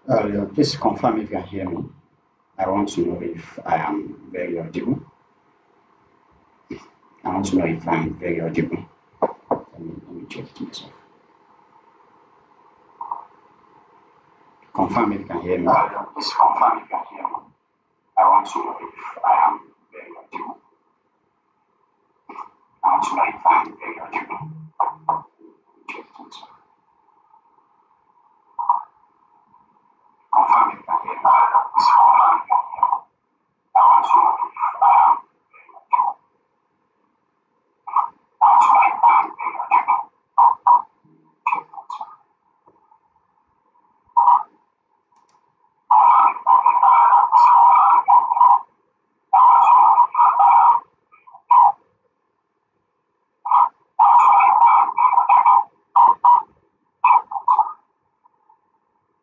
Please confirm if you can hear me. I want to know if I am very audible. I want to know if I'm very audible. Let me check it myself. Confirm if you can hear me. Please confirm if you can hear me. I want to know if I am very audible. I want to know if I'm very audible. Check it myself. Confirm if you can hear me. Please confirm if you can hear me. I want to know if I am very audible. I want to know if I'm very audible. Check it myself.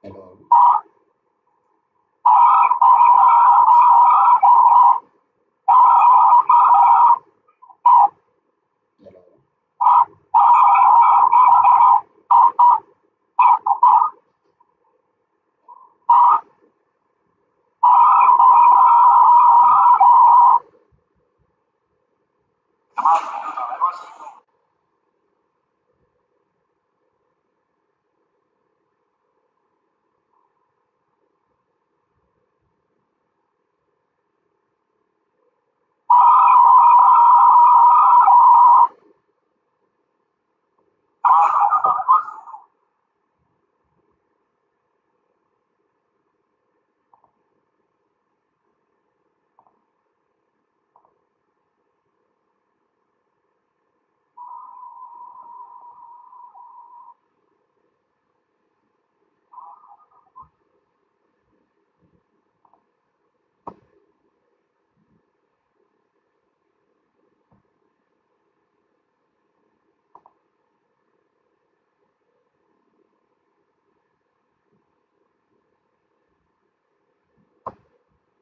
Hello. Hello.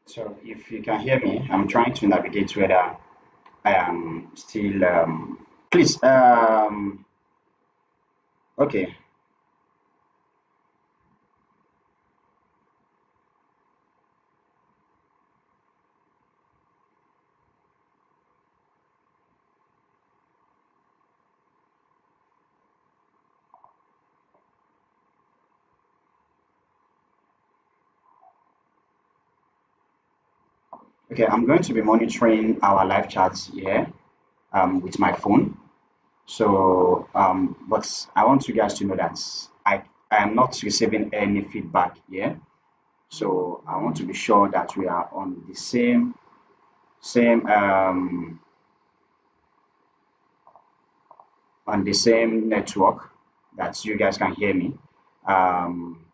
So if you can hear me, I'm trying to navigate whether I am still please okay. Okay, I'm going to be monitoring our live chats here with my phone. So but I want you guys to know that I am not receiving any feedback here. So I want to be sure that we are on the same on the same network that you guys can hear me. Um,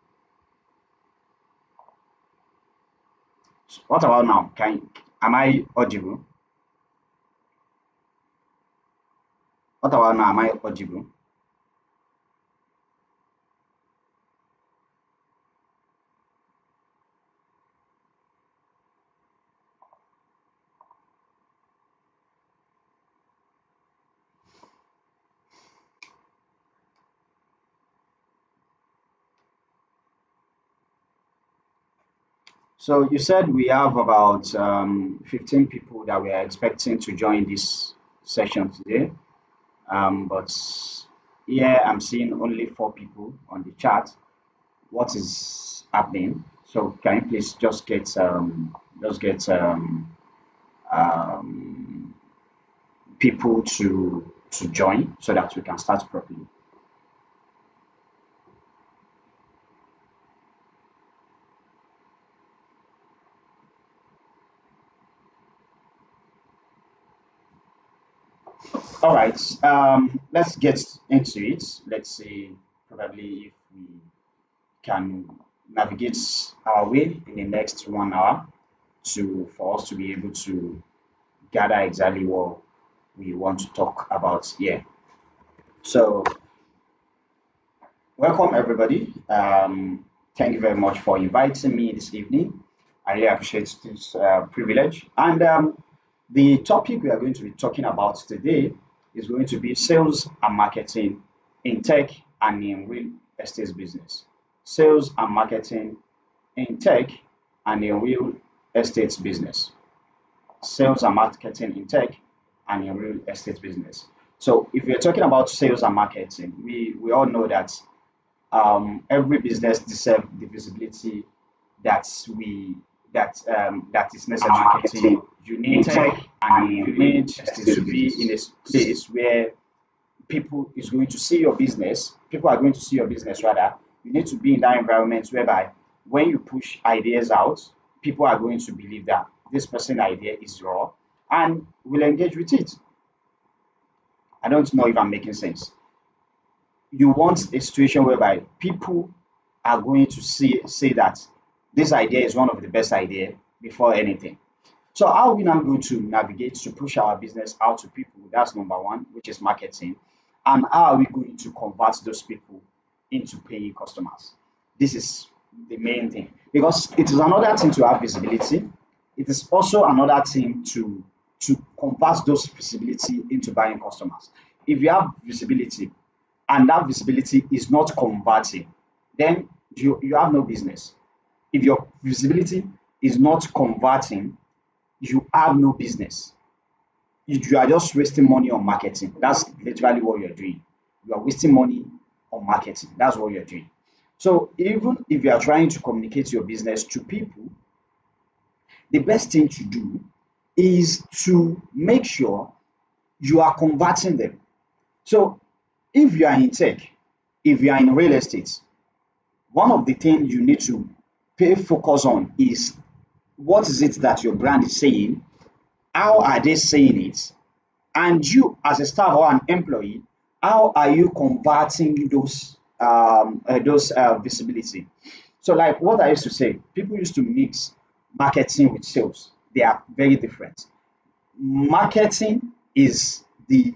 what about now? Am I audible? What about now? Am I audible? So you said we have about 15 people that we are expecting to join this session today. But here I'm seeing only 4 people on the chat. What is happening? So can you please just get um, people to join so that we can start properly. All right. Let's get into it. Let's see probably if we can navigate our way in the next 1 hour to for us to be able to gather exactly what we want to talk about here. So, welcome everybody. Thank you very much for inviting me this evening. I really appreciate this privilege. And the topic we are going to be talking about today is going to be sales and marketing in tech and in real estate business. Sales and marketing in tech and in real estate business. Sales and marketing in tech and in real estate business. So if we're talking about sales and marketing, we all know that every business deserves the visibility that that is necessary. Marketing, you need tech, and you need to be in a place where people is going to see your business. People are going to see your business rather. You need to be in that environment whereby when you push ideas out, people are going to believe that this person idea is raw and will engage with it. I don't know if I'm making sense. You want a situation whereby people are going to say that this idea is one of the best idea before anything. So how are we now going to navigate to push our business out to people? That's number one, which is marketing. And how are we going to convert those people into paying customers? This is the main thing because it is another thing to have visibility. It is also another thing to convert those visibility into buying customers. If you have visibility and that visibility is not converting, then you have no business. If your visibility is not converting, you have no business. You are just wasting money on marketing. That's literally what you're doing. You are wasting money on marketing. That's what you're doing. So even if you are trying to communicate your business to people, the best thing to do is to make sure you are converting them. So if you are in tech, if you are in real estate, one of the things you need to pay focus on is what is it that your brand is saying, how are they saying it, and you as a staff or an employee, how are you converting those visibility? So like what I used to say, people used to mix marketing with sales. They are very different. Marketing is the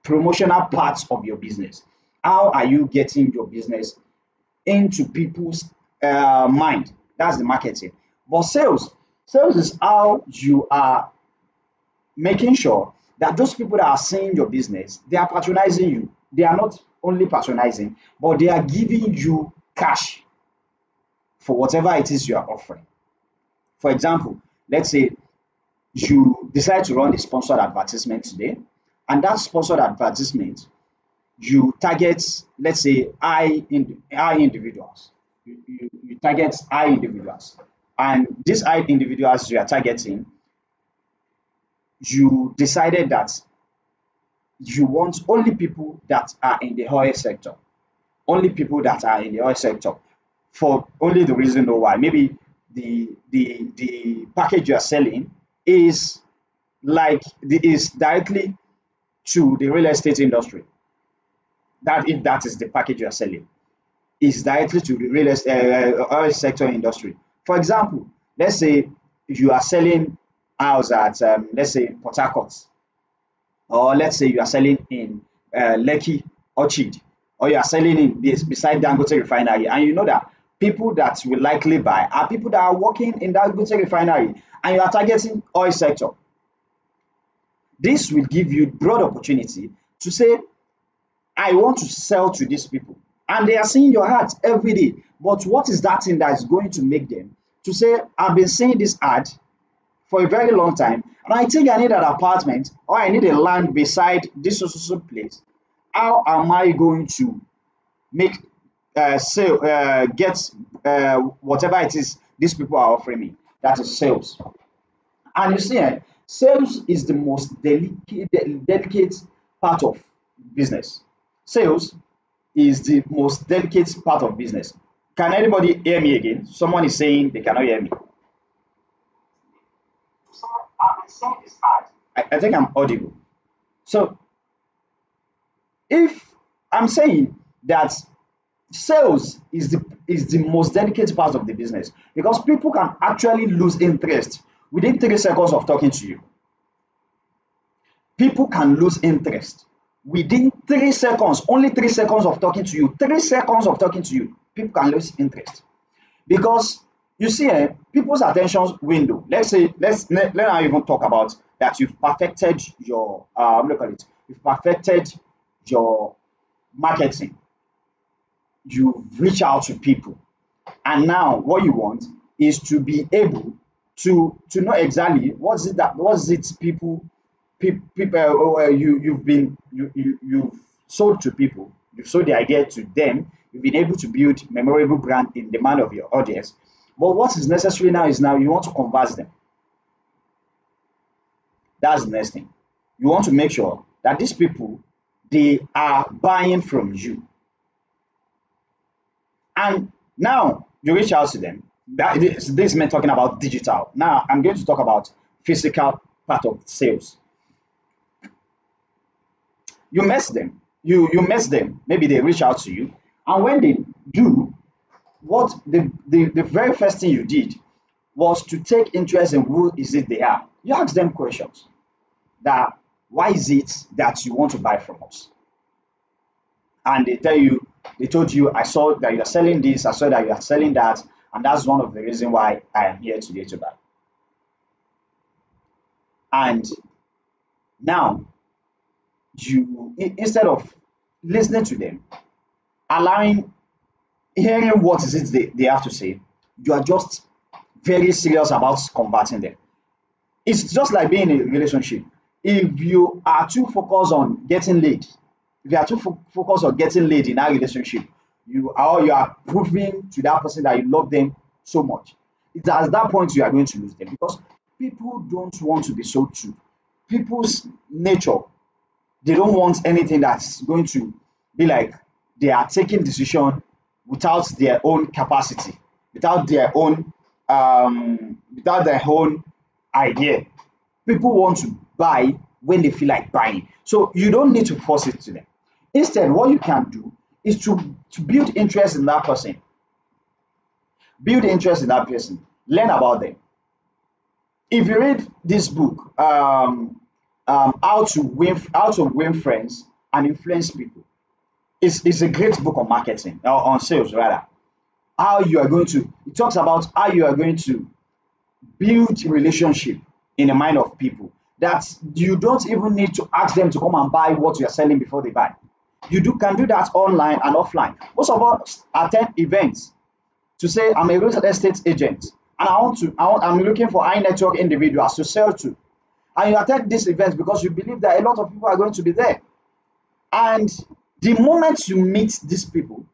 promotional part of your business. How are you getting your business into people's mind? That's the marketing. But sales is how you are making sure that those people that are seeing your business, they are patronizing you. They are not only patronizing, but they are giving you cash for whatever it is you are offering. For example, let's say you decide to run a sponsored advertisement today, and that sponsored advertisement, you target, let's say, high individuals. You target high individuals. And these high individuals you are targeting, you decided that you want only people that are in the oil sector. Only people that are in the oil sector for only the reason why maybe the package you are selling is is directly to the real estate industry. That if that is the package you are selling, is directly to the real estate oil sector industry. For example, let's say you are selling house at let's say Port Harcourt, or let's say you are selling in Lekki, Orchid, or you are selling in beside Dangote refinery, and you know that people that will likely buy are people that are working in Dangote refinery, and you are targeting oil sector. This will give you broad opportunity to say, I want to sell to these people. And they are seeing your ads every day. But what is that thing that is going to make them to say, I've been seeing this ad for a very long time, and I think I need an apartment or I need a land beside this social place. How am I going to make get whatever it is these people are offering me? That is sales. And you see, sales is the most delicate part of business. Sales is the most delicate part of business. Can anybody hear me again? Someone is saying they cannot hear me. I think I'm audible. So if I'm saying that sales is the most delicate part of the business because people can actually lose interest within 3 seconds of talking to you. People can lose interest within 3 seconds, only 3 seconds of talking to you. 3 seconds of talking to you, people can lose interest because you see, people's attention window. Let's say let's not even talk about that you've perfected your look at it. You've perfected your marketing. You reach out to people, and now what you want is to be able to know exactly what's it people you've sold to people, you've sold the idea to them, you've been able to build memorable brand in the mind of your audience. But what is necessary now is now you want to convert them. That's the next thing. You want to make sure that these people, they are buying from you. And now you reach out to them. This is me talking about digital. Now I'm going to talk about physical part of sales. You mess them. You mess them. Maybe they reach out to you. And when they do, what the very first thing you did was to take interest in who is it they are. You ask them questions that why is it that you want to buy from us? And they told you, I saw that you're selling this, I saw that you are selling that, and that's one of the reasons why I am here today to buy. And now instead of listening to them, allowing hearing what is it they have to say, you are just very serious about converting them. It's just like being in a relationship. If you are too focused on getting laid, if you are too focused on getting laid in that relationship, you are proving to that person that you love them so much. It's at that point you are going to lose them, because people don't want to be sold to. People's nature, they don't want anything that's going to be like they are taking decision without their own capacity, without their own idea. People want to buy when they feel like buying. So you don't need to force it to them. Instead, what you can do is to build interest in that person. Build interest in that person. Learn about them. If you read this book, how to win friends and influence people, it's a great book on marketing, or on sales rather. How you are going to, it talks about how you are going to build relationship in the mind of people, that you don't even need to ask them to come and buy what you are selling before they buy. Can do that online and offline. Most of us attend events to say, I'm a real estate agent and I'm looking for high network individuals to sell to. And you attend this event because you believe that a lot of people are going to be there. And the moment you meet these people,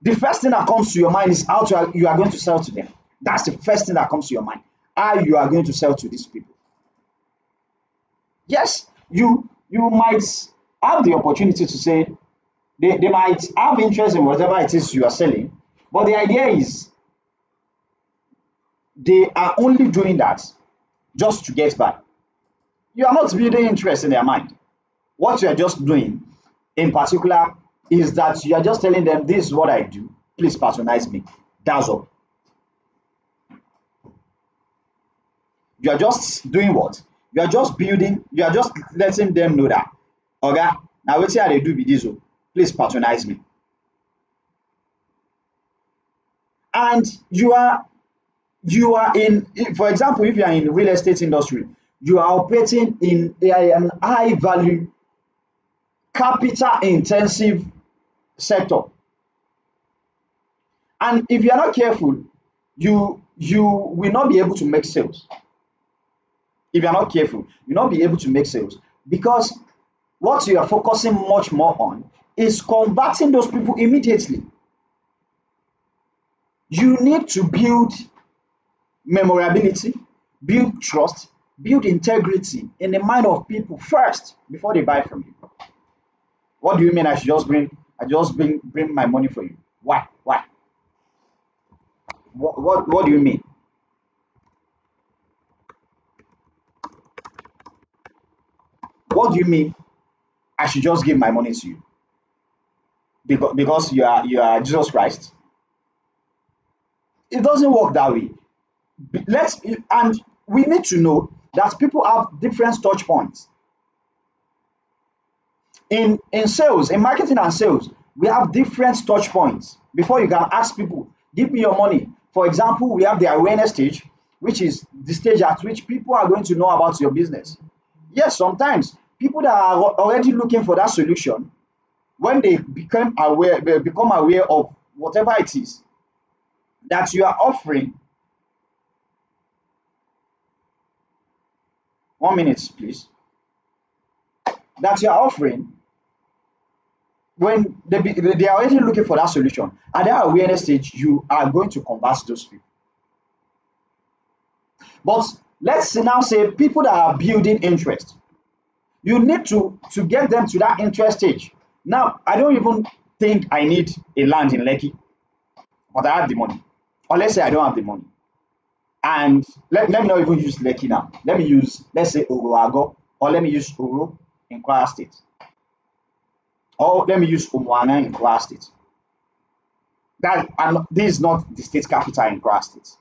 the first thing that comes to your mind is how you are going to sell to them. That's the first thing that comes to your mind. How you are going to sell to these people. Yes, you might have the opportunity to say they might have interest in whatever it is you are selling, but the idea is they are only doing that just to get by. You are not building interest in their mind. What you are just doing in particular is that you are just telling them, this is what I do, please patronize me. That's all. You are just doing what? You are just letting them know that, okay, now wetin I dey do be this, please patronize me. And you are in, for example, if you are in real estate industry, you are operating in an high value, capital intensive sector. And if you are not careful, you will not be able to make sales. If you are not careful, you'll not be able to make sales, because what you are focusing much more on is converting those people immediately. You need to build memorability, build trust, build integrity in the mind of people first before they buy from you. What do you mean I just bring my money for you? Why? What do you mean? What do you mean I should just give my money to you? Because you are Jesus Christ? It doesn't work that way. And we need to know that people have different touch points. In sales, in marketing and sales, we have different touch points before you can ask people, give me your money. For example, we have the awareness stage, which is the stage at which people are going to know about your business. Yes, sometimes people that are already looking for that solution, when they become aware of whatever it is, that you are offering. 1 minute, please. That you are offering when they are already looking for that solution. At that awareness stage, you are going to convert those people. But let's now say people that are building interest, you need to get them to that interest stage. Now, I don't even think I need a land in Lekki, but I have the money. Or let's say I don't have the money. And let me not even use Lekki now. Let me use, let's say, Oroago, or let me use Oro in Kwara State. Or let me use Umuana in Kwara State. This is not the state capital in Kwara State.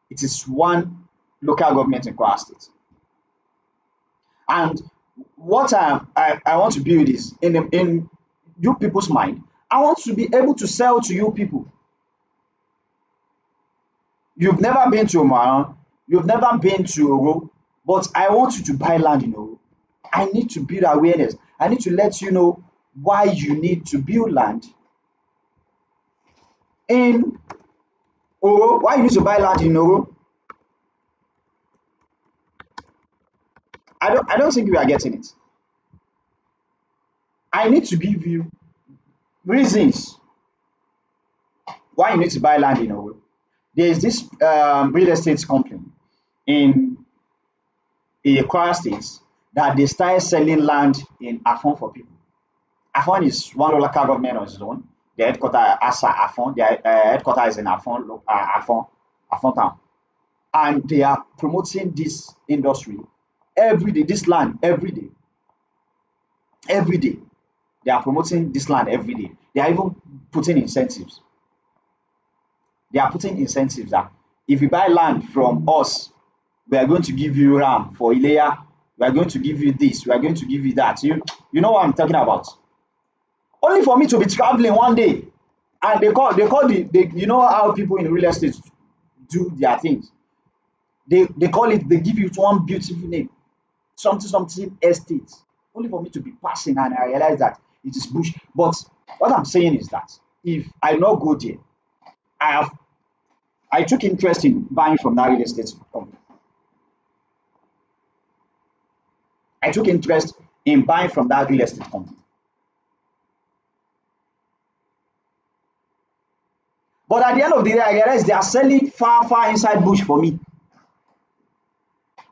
It is one local government in Kwara State. And what I want to build is in you people's mind. I want to be able to sell to you people. You've never been to Oman, you've never been to Oro, but I want you to buy land in Oro. I need to build awareness. I need to let you know why you need to build land in Oro, why you need to buy land in Oro. I don't think we are getting it. I need to give you reasons why you need to buy land in Oro. There is this real estate company in Kwara State that they started selling land in Afon for people. Afon is one local government on its own. The headquarters are Asa Afon. Their headquarters is in Afon town, and they are promoting this industry every day. This land every day, every day. They are promoting this land every day. They are even putting incentives. They are putting incentives that if you buy land from us, we are going to give you RAM for Ileya. We are going to give you this. We are going to give you that. You know what I'm talking about. Only for me to be traveling one day, and they call the you know how people in real estate do their things. They call it, they give it one beautiful name, something estate. Only for me to be passing and I realize that it is bush. But what I'm saying is that if I not go there, I took interest in buying from that real estate company. I took interest in buying from that real estate company. But at the end of the day, I realized they are selling far inside bush for me.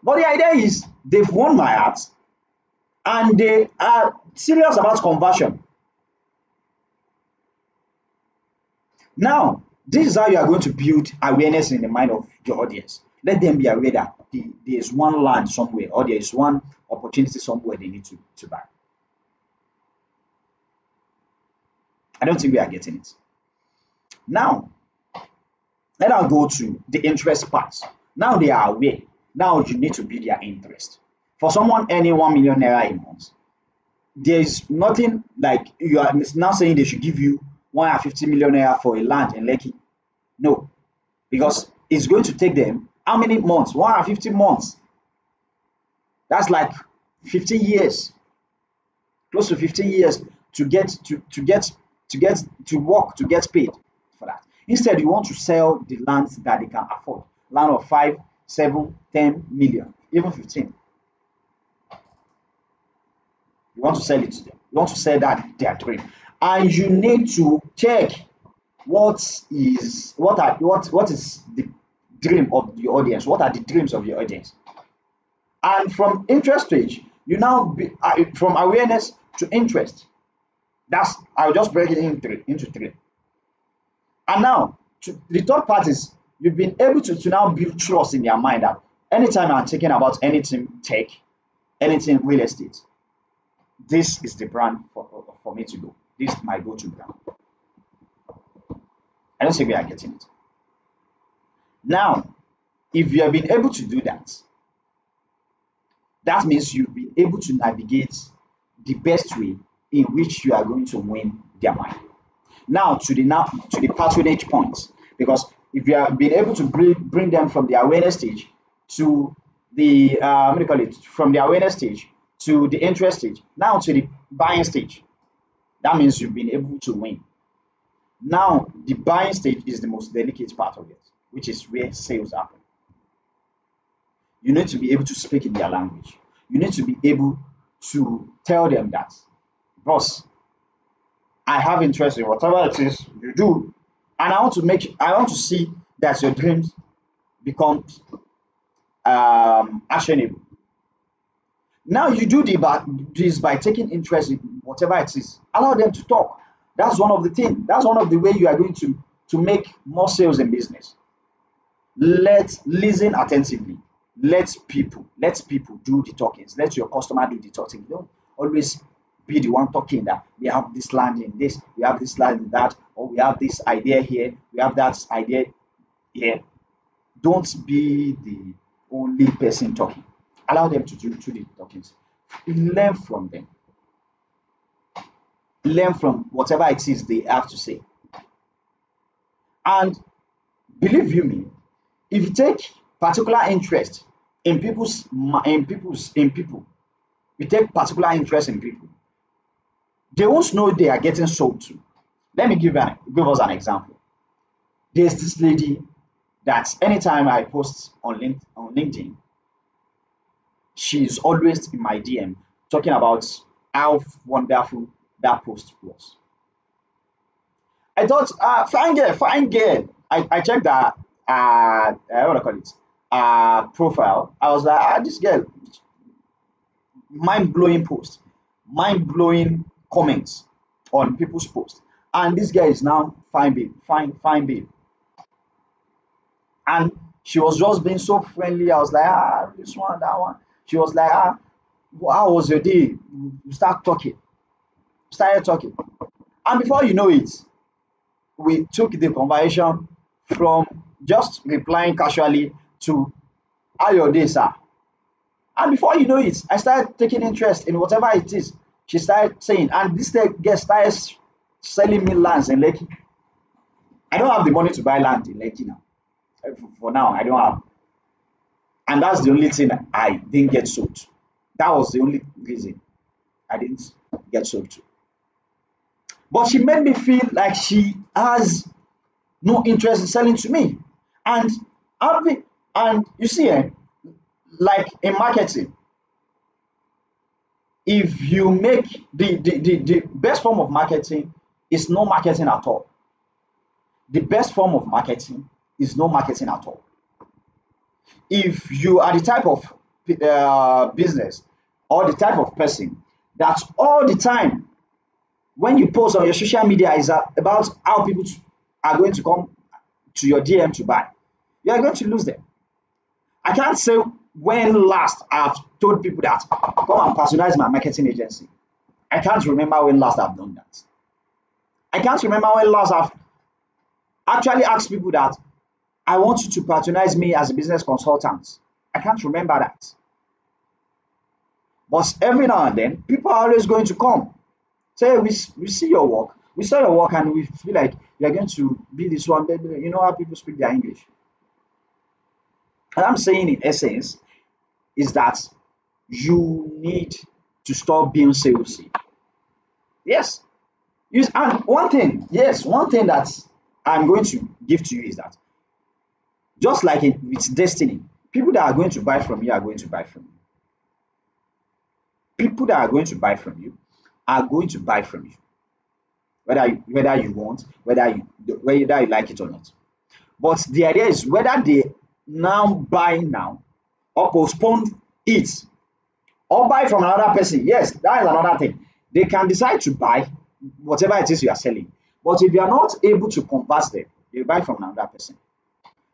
But the idea is they've won my heart and they are serious about conversion. Now, this is how you are going to build awareness in the mind of your audience. Let them be aware that there is one land somewhere or there is one opportunity somewhere they need to buy. I don't think we are getting it. Now, let us go to the interest part. Now they are aware. Now you need to build their interest. For someone earning 1 million naira a month, there is nothing like you are now saying they should give you 150 million naira for a land in Lekki. No, because it's going to take them how many months? 150 months. That's like 15 years, close to 15 years to work to get paid for that. Instead, you want to sell the lands that they can afford. Land of 5, 7, 10 million, even 15. You want to sell it to them. You want to sell that their dream. And you need to check what is the dream of the audience. What are the dreams of your audience? And from interest stage, you now be from awareness to interest. That's I'll just break it into three. And now the third part is you've been able to now build trust in their mind that anytime I'm thinking about anything tech, anything real estate, this is the brand for me to go. This is my go-to brand. I don't think we are getting it. Now, if you have been able to do that, that means you've been able to navigate the best way in which you are going to win their mind. Now to the patronage point, because if you have been able to bring them from the awareness stage to the what do you call it, from the awareness stage to the interest stage, now to the buying stage, that means you've been able to win. Now, the buying stage is the most delicate part of it, which is where sales happen. You need to be able to speak in their language. You need to be able to tell them that, boss, I have interest in whatever it is you do, and I want to see that your dreams become actionable. Now you do this by taking interest in whatever it is. Allow them to talk. That's one of the things. That's one of the way you are going to make more sales in business. Let's listen attentively. Let people do the talkings. Let your customer do the talking. Don't always be the one talking that we have this land in this, we have this land in that, or we have this idea here, we have that idea here. Don't be the only person talking. Allow them to do the talkings. Learn from them. Learn from whatever it is they have to say. And believe you me, if you take particular interest in people, you take particular interest in people, they won't know they are getting sold to. Let me give us an example. There's this lady that anytime I post on LinkedIn, she's always in my DM talking about how wonderful that post was. I thought, fine girl, fine girl. I checked that, what do I call it, profile. I was like, this girl, mind blowing post, mind blowing comments on people's posts. And this guy is now fine babe, fine babe. And she was just being so friendly. I was like, this one, that one. She was like, how was your day? We started talking. And before you know it, we took the conversation from just replying casually to how your day, sir. And before you know it, I started taking interest in whatever it is she started saying. And this girl started selling me lands in Lekki. I don't have the money to buy land in Lekki now. For now, I don't have. And that's the only thing I didn't get sold to. That was the only reason I didn't get sold to. But she made me feel like she has no interest in selling to me. And and you see, like in marketing, if you make the best form of marketing is no marketing at all. The best form of marketing is no marketing at all. If you are the type of business or the type of person that all the time when you post on your social media is about how people are going to come to your DM to buy, you are going to lose them. I can't say when last I've told people that come and patronize my marketing agency. I can't remember when last I've done that. I can't remember when last I've actually asked people that I want you to patronize me as a business consultant. I can't remember that. But every now and then, people are always going to come. Say, we see your work, we saw your work, and we feel like you're going to be this one. You know how people speak their English. And I'm saying in essence is that you need to stop being salesy. Yes. And one thing that I'm going to give to you is that just like with destiny, people that are going to buy from you are going to buy from you. People that are going to buy from you are going to buy from you, whether you want, whether you like it or not. But the idea is whether they now buy now or postpone it or buy from another person. Yes, that is another thing. They can decide to buy whatever it is you are selling. But if you are not able to convert them, they buy from another person.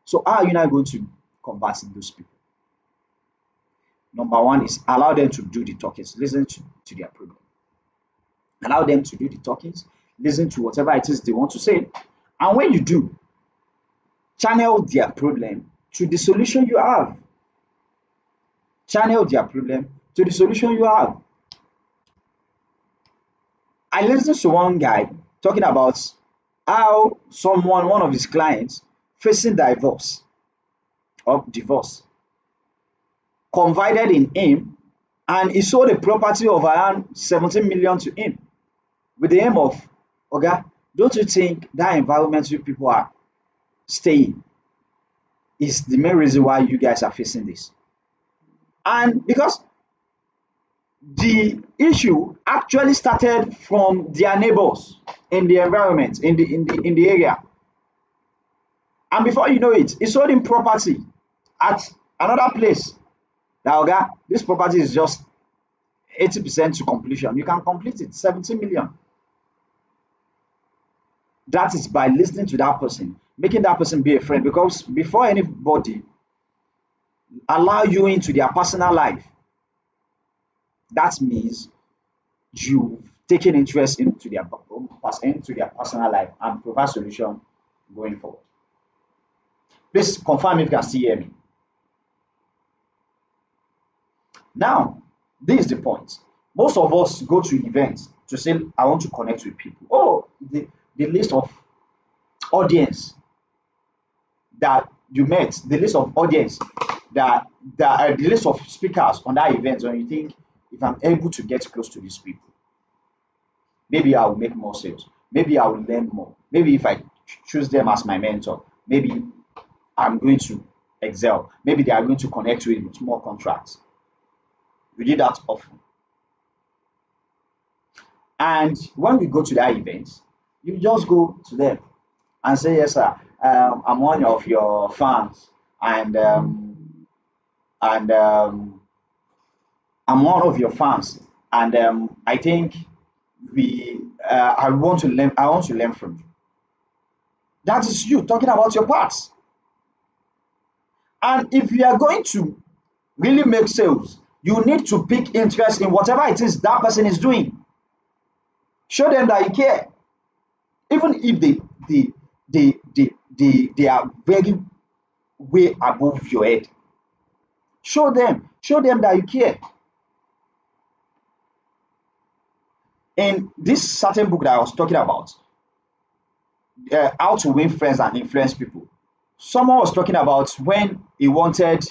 So how are you now going to convert those people? Number one is allow them to do the talkings, listen to their problem. Allow them to do the talkings, listen to whatever it is they want to say. And when you do, channel their problem to the solution you have. Channel their problem to the solution you have. I listened to one guy talking about how one of his clients facing divorce, confided in him, and he sold a property of around 17 million to him with the aim of, okay, don't you think that environment you people are staying is the main reason why you guys are facing this? And because the issue actually started from their neighbors in the environment, in the area. And before you know it, he sold him property at another place. Now, Oga, this property is just 80% to completion. You can complete it, 70 million. That is by listening to that person, making that person be a friend. Because before anybody allow you into their personal life, that means you've taken interest into their personal life and provide solution going forward. Please confirm if you can still hear me. Now, this is the point. Most of us go to events to say, I want to connect with people. Oh, the list of audience that you met, the list of audience the list of speakers on that event, when you think, if I'm able to get close to these people, maybe I will make more sales. Maybe I will learn more. Maybe if I choose them as my mentor, maybe I'm going to excel. Maybe they are going to connect with more contracts. We did that often. And when we go to that event, you just go to them and say, yes, sir, I'm one of your fans, and I'm one of your fans, and I think I want to learn. I want to learn from you. That is you talking about your parts. And if you are going to really make sales, you need to pick interest in whatever it is that person is doing. Show them that you care, even if they are very way above your head. Show them that you care. In this certain book that I was talking about, How to Win Friends and Influence People, someone was talking about when he wanted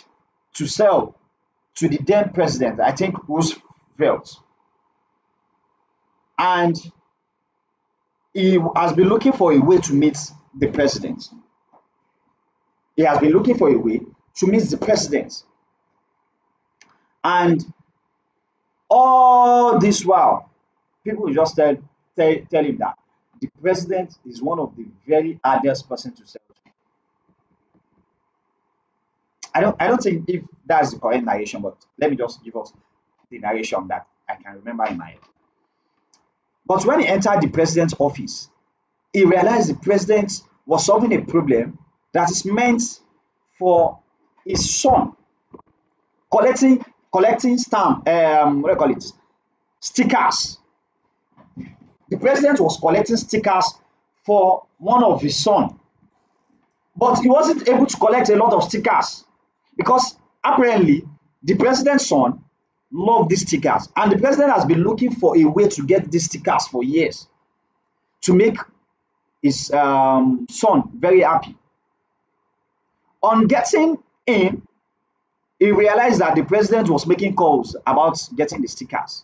to sell to the then president, I think Roosevelt, and he has been looking for a way to meet the president. He has been looking for a way to meet the president. And all this while, people will just tell him that the president is one of the very hardest person to sell to. I don't think if that's the correct narration, but let me just give us the narration that I can remember in my head. But when he entered the president's office, he realized the president was solving a problem that is meant for his son, collecting stamp, what do you call it, stickers. The president was collecting stickers for one of his son, but he wasn't able to collect a lot of stickers because apparently the president's son loved these stickers, and the president has been looking for a way to get these stickers for years to make his son very happy. On getting in, he realized that the president was making calls about getting the stickers.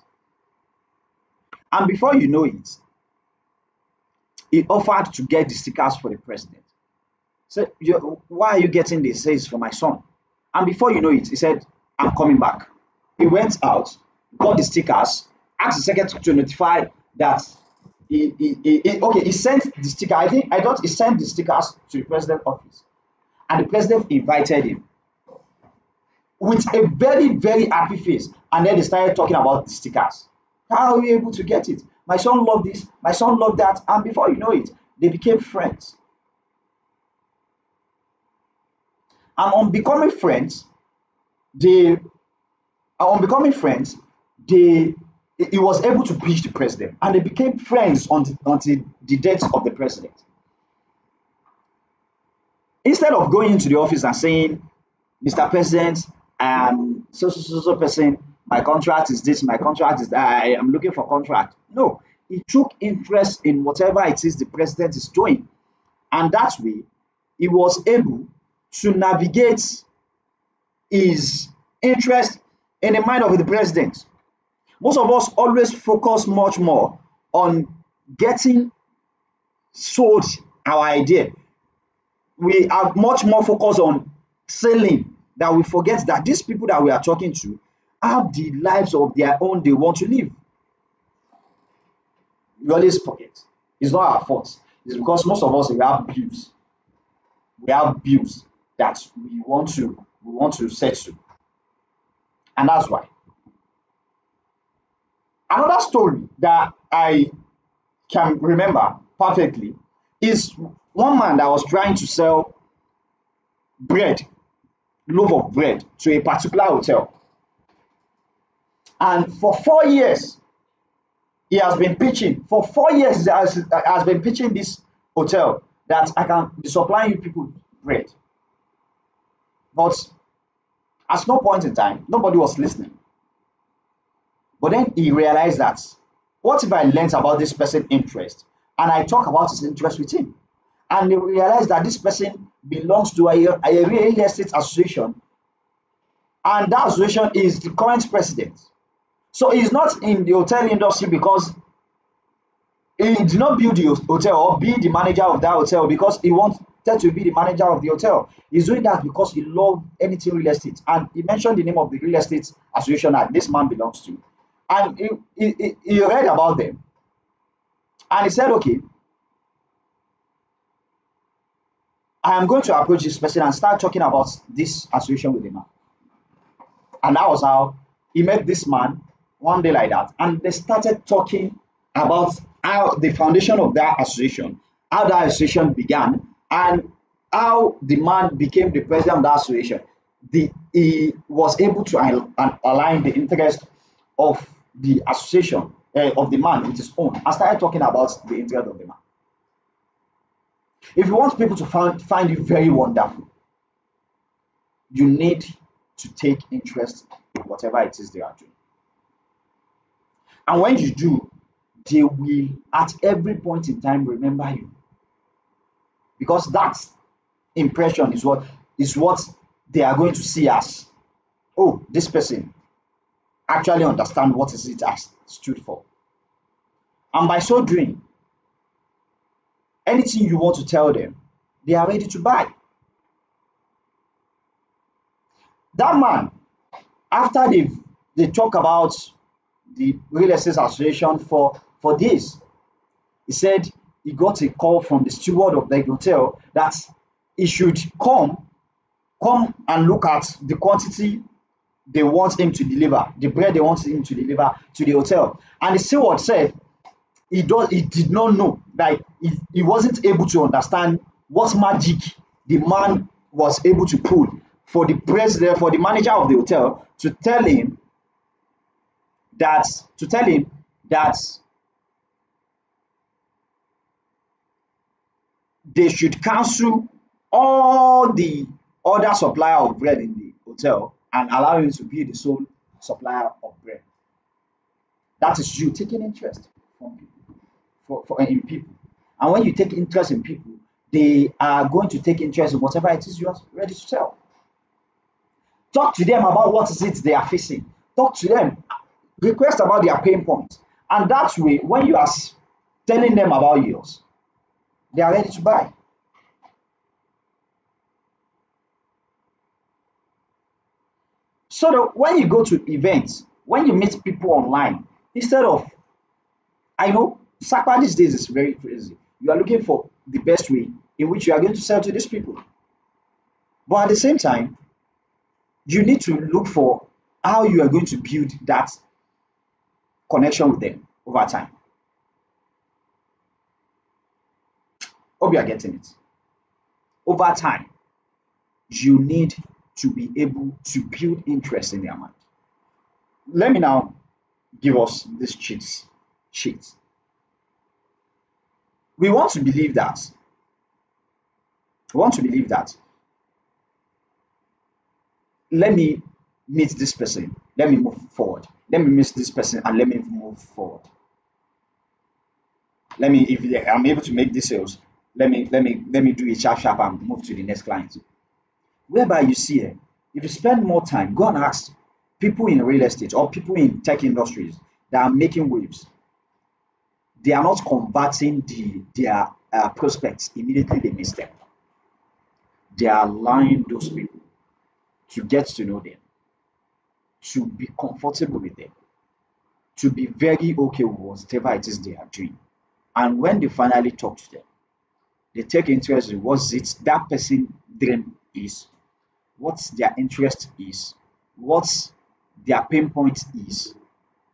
And before you know it, he offered to get the stickers for the president. So, why are you getting this? He says, for my son. And before you know it, he said, I'm coming back. He went out, got the stickers, asked the secretary to notify that he sent the sticker. I thought he sent the stickers to the president's office. And the president invited him with a very, very happy face. And then they started talking about the stickers. How are we able to get it? My son loved this, my son loved that. And before you know it, they became friends. And on becoming friends, he was able to pitch the president, and they became friends until the death of the president. Instead of going into the office and saying, Mr. President, so person, my contract is this, my contract is that, I am looking for contract. No, he took interest in whatever it is the president is doing. And that way, he was able to navigate his interest in the mind of the president. Most of us always focus much more on getting sold our idea. We are much more focused on selling that we forget that these people that we are talking to have the lives of their own they want to live. We always forget. It's not our fault. It's because most of us we have bills. We have bills that we want to settle. And that's why. Another story that I can remember perfectly is one man that was trying to sell bread, loaf of bread, to a particular hotel. And for 4 years, he has been pitching. For 4 years, he has been pitching this hotel that I can be supplying you people bread. But at no point in time, nobody was listening. But then he realized that what if I learned about this person's interest and I talk about his interest with him? And he realized that this person belongs to a real estate association, and that association is the current president. So he's not in the hotel industry because he did not build the hotel or be the manager of that hotel because he wanted to be the manager of the hotel. He's doing that because he loved anything real estate. And he mentioned the name of the real estate association that this man belongs to. And he read about them. And he said, okay, I am going to approach this person and start talking about this association with him. And that was how he met this man one day like that. And they started talking about how the foundation of that association, how that association began, and how the man became the president of that association. He was able to align the interest of the association, of the man with his own, and started talking about the interest of the man. If you want people to find you very wonderful, you need to take interest in whatever it is they are doing. And when you do, they will at every point in time remember you. Because that impression is what they are going to see as, oh, this person actually understand what is it has stood for. And by so doing, anything you want to tell them, they are ready to buy. That man, after they talk about the real estate association for this, he said he got a call from the steward of the hotel that he should come and look at the quantity they want him to deliver, the bread they want him to deliver to the hotel. And the steward said he did not know, like he wasn't able to understand what magic the man was able to pull for the president, for the manager of the hotel to tell him that they should cancel all the other supplier of bread in the hotel and allow him to be the sole supplier of bread. That is you taking interest from people, in people. And when you take interest in people, they are going to take interest in whatever it is you are ready to sell. Talk to them about what is it they are facing. Talk to them. Request about their pain points. And that way, when you are telling them about yours, they are ready to buy. So that when you go to events, when you meet people online, instead of, I know Sakpa these days is very crazy. You are looking for the best way in which you are going to sell to these people. But at the same time, you need to look for how you are going to build that connection with them over time. Hope you are getting it. Over time, you need to be able to build interest in their mind. Let me now give us this cheat sheet. We want to believe that. Let me meet this person. Let me move forward. Let me meet this person and let me move forward. If I'm able to make this sales, let me do it sharp and move to the next client. Whereby you see, if you spend more time, go and ask people in real estate or people in tech industries that are making waves. They are not converting their prospects, immediately they miss them. They are allowing those people to get to know them, to be comfortable with them, to be very okay with whatever it is they are doing. And when they finally talk to them, they take interest in what it that person dream is, what their interest is, what their pain point is.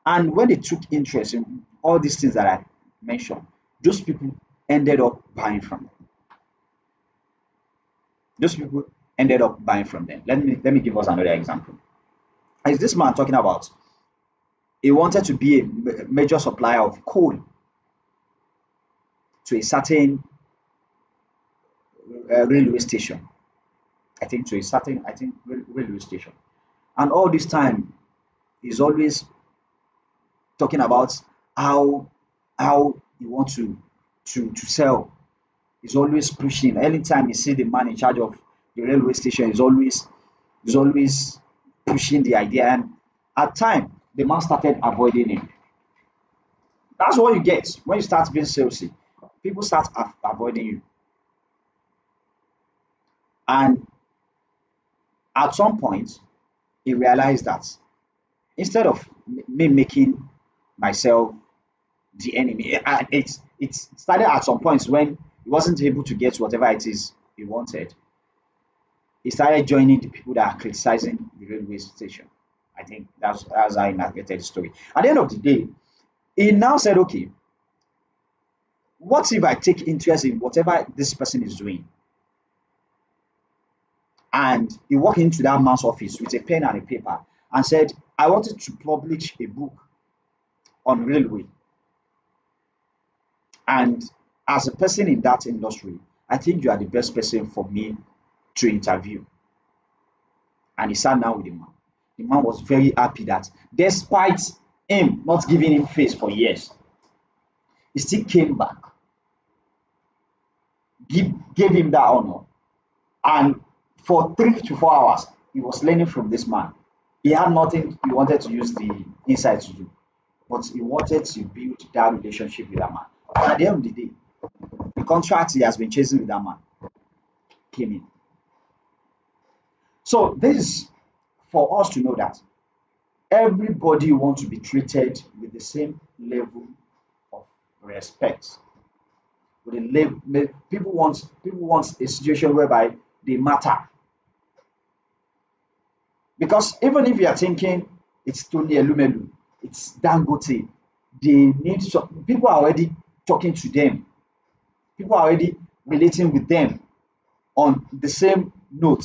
And when they took interest in all these things that I mentioned, those people ended up buying from them. Those people ended up buying from them. Let me give us another example. Is this man talking about? He wanted to be a major supplier of coal to a certain railway station. I think to a certain railway station. And all this time, he's always talking about how how he wants to sell. He's always pushing. Anytime you see the man in charge of the railway station, he's always pushing the idea. And at time, the man started avoiding him. That's what you get when you start being salesy. People start avoiding you. And at some point, he realized that instead of me making myself the enemy, and it started at some points when he wasn't able to get whatever it is he wanted. He started joining the people that are criticizing the railway station. I think that's how I navigated the story. At the end of the day, he now said, okay, what if I take interest in whatever this person is doing? And he walked into that man's office with a pen and a paper and said, I wanted to publish a book on railway. And as a person in that industry, I think you are the best person for me to interview. And he sat down with the man. The man was very happy that despite him not giving him face for years, he still came back, gave him that honor. And for 3 to 4 hours, he was learning from this man. He had nothing he wanted to use the insight to do, but he wanted to build that relationship with that man. And at the end of the day, the contract he has been chasing with that man came in. So this is for us to know that everybody wants to be treated with the same level of respect. With the level, people want a situation whereby they matter. Because even if you are thinking it's Tony Elumelu, it's Dangote, they need some people are already talking to them. People are already relating with them on the same note.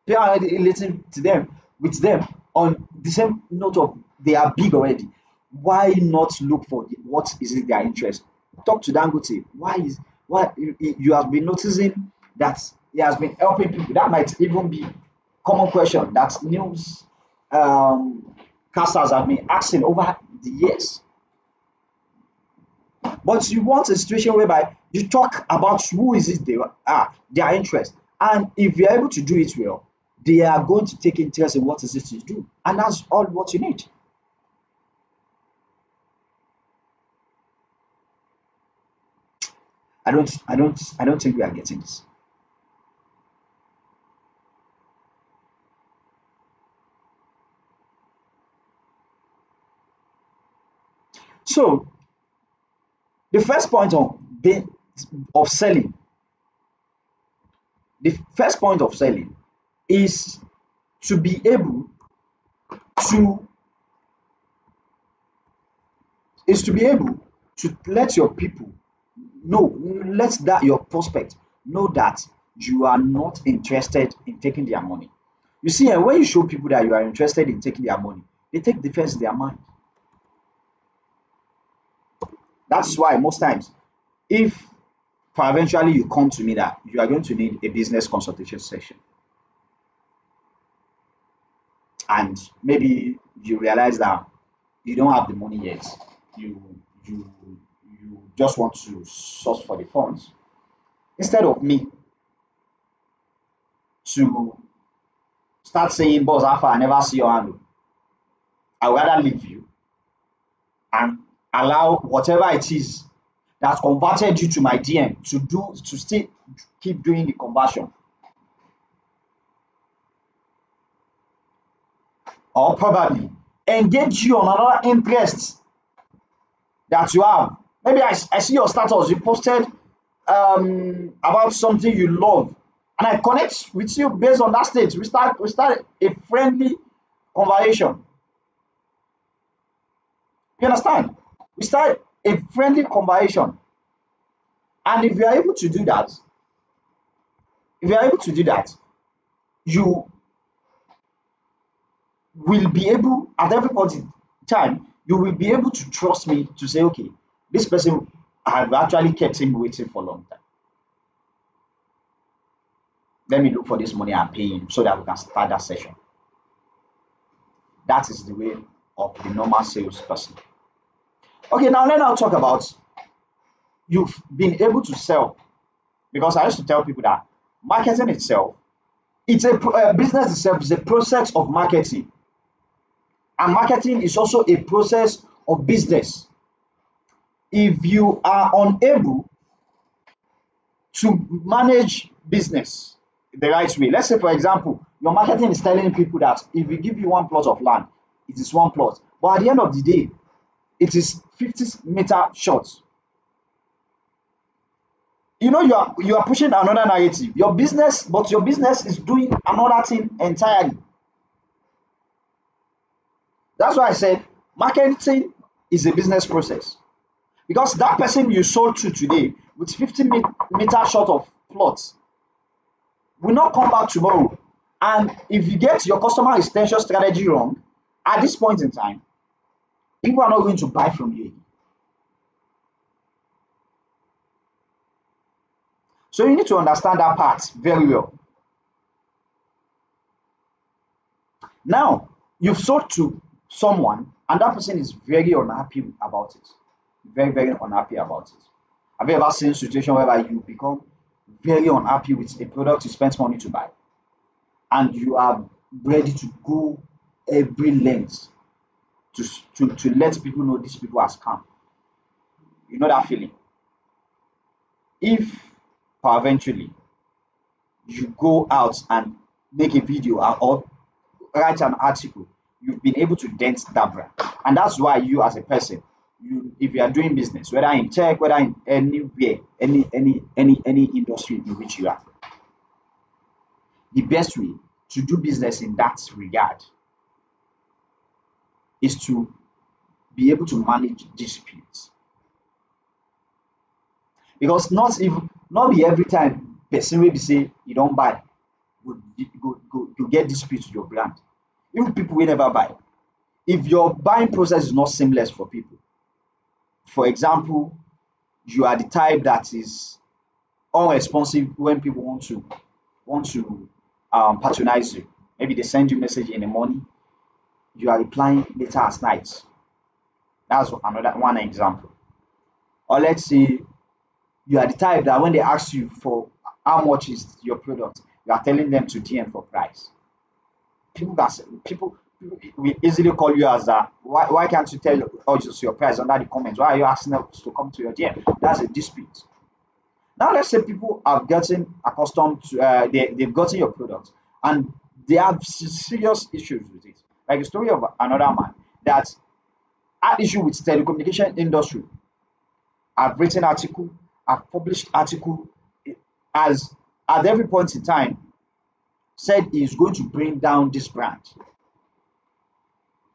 People are already relating to them with them on the same note of they are big already. Why not look for what is it their interest? Talk to Dangote. Why you have been noticing that he has been helping people? That might even be common question that news casters have been asking over the years. But you want a situation whereby you talk about who is it they are, their interest. And if you're able to do it well, they are going to take interest in what is it you do. And that's all what you need. I don't think we are getting this. So the first point of selling, the first point of selling is to be able to let your people know, let that your prospect know that you are not interested in taking their money. You see, when you show people that you are interested in taking their money, they take defense in their mind. That's why most times, if for eventually you come to me that you are going to need a business consultation session, and maybe you realize that you don't have the money yet, you you you just want to source for the funds, instead of me to start saying, boss, how far I never see your hand, I would rather leave you and allow whatever it is that converted you to my DM to still keep doing the conversion. Or probably engage you on another interest that you have. Maybe I see your status, you posted about something you love, and I connect with you based on that state. We start a friendly conversation. You understand? We start a friendly conversation. And if you are able to do that, you will be able, at every point in time, you will be able to trust me to say, okay, this person, I have actually kept him waiting for a long time. Let me look for this money and pay him so that we can start that session. That is the way of the normal salesperson. Okay, now let's now talk about you've been able to sell, because I used to tell people that marketing itself, it's a business itself is a process of marketing, and marketing is also a process of business. If you are unable to manage business the right way, let's say for example, your marketing is telling people that if we give you one plot of land, it is one plot, but at the end of the day, it is 50-meter short. You know, you are pushing another narrative. Your business is doing another thing entirely. That's why I said marketing is a business process. Because that person you sold to today with 50-meter short of plots will not come back tomorrow. And if you get your customer retention strategy wrong, at this point in time, people are not going to buy from you. So you need to understand that part very well. Now, you've sold to someone and that person is very unhappy about it. Very, very unhappy about it. Have you ever seen a situation whereby you become very unhappy with a product you spent money to buy and you are ready to go every length to let people know these people are scam? You know that feeling? If eventually you go out and make a video or write an article, you've been able to dent that brand. And that's why you as a person, if you are doing business, whether in tech, whether in anywhere, any industry in which you are, the best way to do business in that regard is to be able to manage disputes. Because not be every time person will be say you don't buy, go get dispute with your brand. Even people will never buy. If your buying process is not seamless for people, for example, you are the type that is unresponsive when people want to patronize you. Maybe they send you a message in the morning, you are replying later at night. That's another one example. Or let's say you are the type that when they ask you for how much is your product, you are telling them to DM for price. People will easily call you as that. Why can't you tell us your price under the comments? Why are you asking us to come to your DM? That's a dispute. Now let's say people have gotten accustomed to they've gotten your product and they have serious issues with it. Like the story of another man that had issue with telecommunication industry. I've written article, I've published article, as at every point in time said he's going to bring down this brand.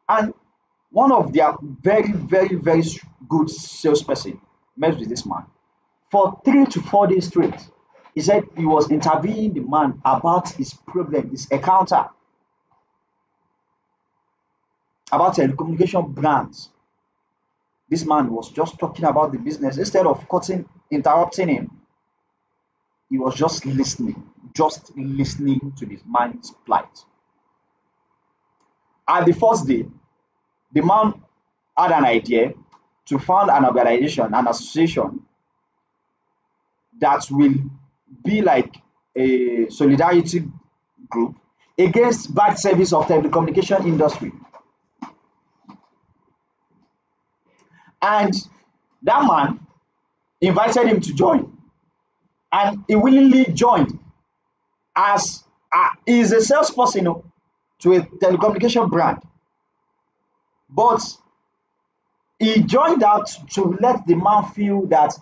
And one of their very, very, very good salesperson met with this man for 3 to 4 days straight. He said he was interviewing the man about his problem, his encounter, about telecommunication brands. This man was just talking about the business. Instead of interrupting him, he was just listening to this man's plight. At the first day, the man had an idea to found an organization, an association that will be like a solidarity group against bad service of telecommunication industry. And that man invited him to join, and he willingly joined as he is a salesperson, to a telecommunication brand, but he joined out to let the man feel that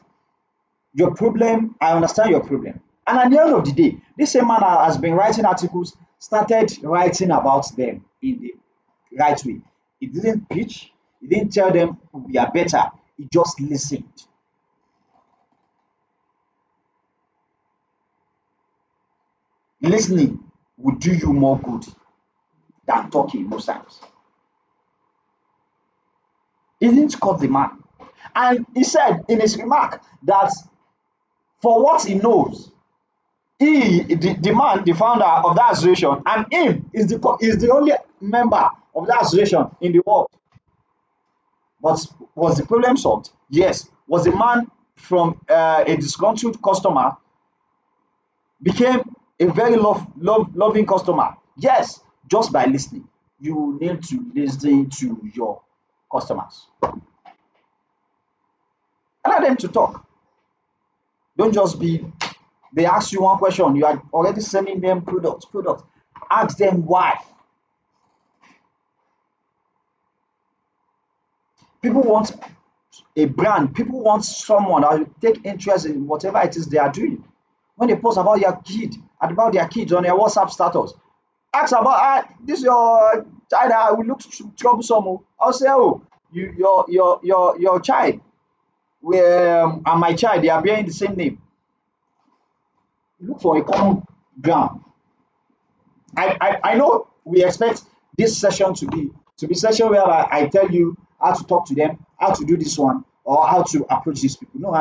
your problem, I understand your problem. And at the end of the day, this same man has been writing articles, started writing about them in the right way. He didn't pitch, he didn't tell them we are better, he just listened. Listening will do you more good than talking most times. He didn't cut the man. And he said in his remark that for what he knows, the man, the founder of that association, and him is the only member of that association in the world. But was the problem solved? Yes. Was the man from a disgruntled customer became a very loving customer? Yes. Just by listening. You need to listen to your customers. Allow them to talk. Don't just be, they ask you one question, you are already sending them products. Ask them why. People want a brand, people want someone that will take interest in whatever it is they are doing. When they post about their kids on their WhatsApp status, ask about this your child will look troublesome. I'll say, oh, your child and my child, they are bearing the same name. Look for a common ground. I know we expect this session to be session where I tell you how to talk to them, how to do this one, or how to approach these people. No,